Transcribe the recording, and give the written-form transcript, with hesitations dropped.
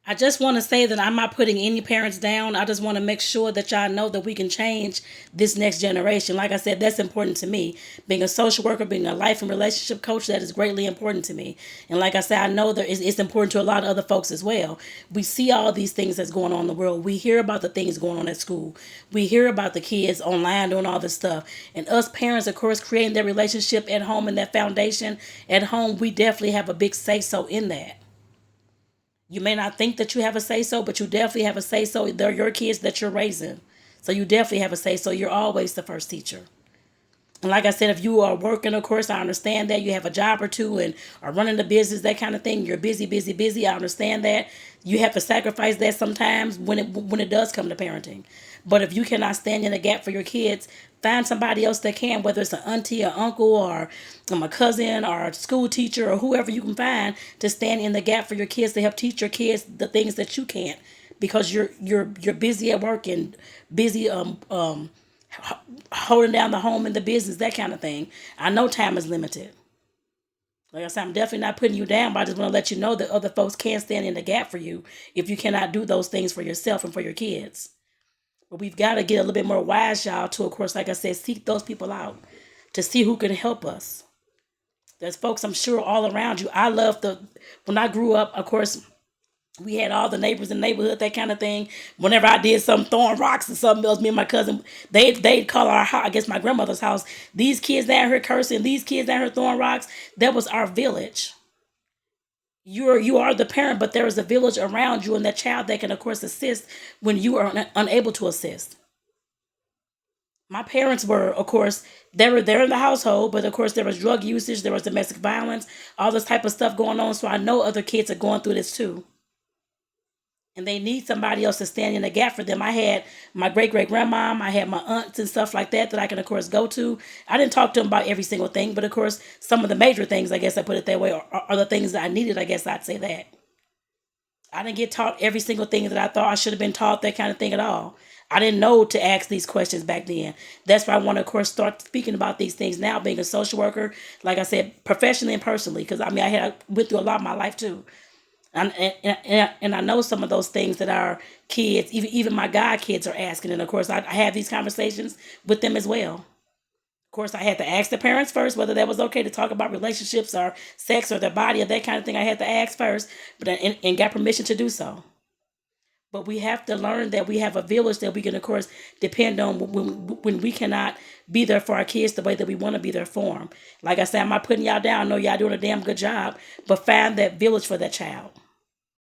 I just want to say that I'm not putting any parents down. I just want to make sure that y'all know that we can change this next generation. Like I said, that's important to me. Being a social worker, being a life and relationship coach, that is greatly important to me. And like I said, I know that it's important to a lot of other folks as well. We see all these things that's going on in the world. We hear about the things going on at school. We hear about the kids online doing all this stuff. And us parents, of course, creating that relationship at home and that foundation at home, we definitely have a big say so in that. You may not think that you have a say so, but you definitely have a say so. They're your kids that you're raising. So you definitely have a say so. You're always the first teacher. And like I said, if you are working, of course, I understand that you have a job or two and are running the business, that kind of thing. You're busy, busy, busy. I understand that. You have to sacrifice that sometimes when it does come to parenting. But if you cannot stand in the gap for your kids, find somebody else that can, whether it's an auntie or uncle or a cousin or a school teacher or whoever you can find to stand in the gap for your kids to help teach your kids the things that you can't because you're busy at work and busy holding down the home and the business, that kind of thing. I know time is limited. Like I said, I'm definitely not putting you down, but I just want to let you know that other folks can stand in the gap for you if you cannot do those things for yourself and for your kids. But we've got to get a little bit more wise, y'all, to, of course, like I said, seek those people out to see who can help us. There's folks, I'm sure, all around you. When I grew up, of course, we had all the neighbors in the neighborhood, that kind of thing. Whenever I did something, throwing rocks or something else, me and my cousin, they'd call our house, I guess my grandmother's house, these kids down here cursing, these kids down here throwing rocks. That was our village. You are the parent, but there is a village around you and that child that can, of course, assist when you are unable to assist. My parents were, of course, they were there in the household, but of course there was drug usage, there was domestic violence, all this type of stuff going on. So I know other kids are going through this too, and they need somebody else to stand in the gap for them. I had my great great grandmom, I had my aunts and stuff like that I can of course go to. I didn't talk to them about every single thing, but of course some of the major things, I guess I put it that way, are the things that I needed. I guess I'd say that. I didn't get taught every single thing that I thought I should have been taught, that kind of thing at all. I didn't know to ask these questions back then. That's why I want to, of course, start speaking about these things now, being a social worker, like I said, professionally and personally, because I mean, I went through a lot of my life too. And I know some of those things that our kids, even my god kids, are asking. And of course, I have these conversations with them as well. Of course, I had to ask the parents first whether that was okay to talk about relationships or sex or their body or that kind of thing. I had to ask first, but and got permission to do so. But we have to learn that we have a village that we can, of course, depend on when we cannot be there for our kids the way that we want to be there for them. Like I said, I'm not putting y'all down. I know y'all doing a damn good job, but find that village for that child.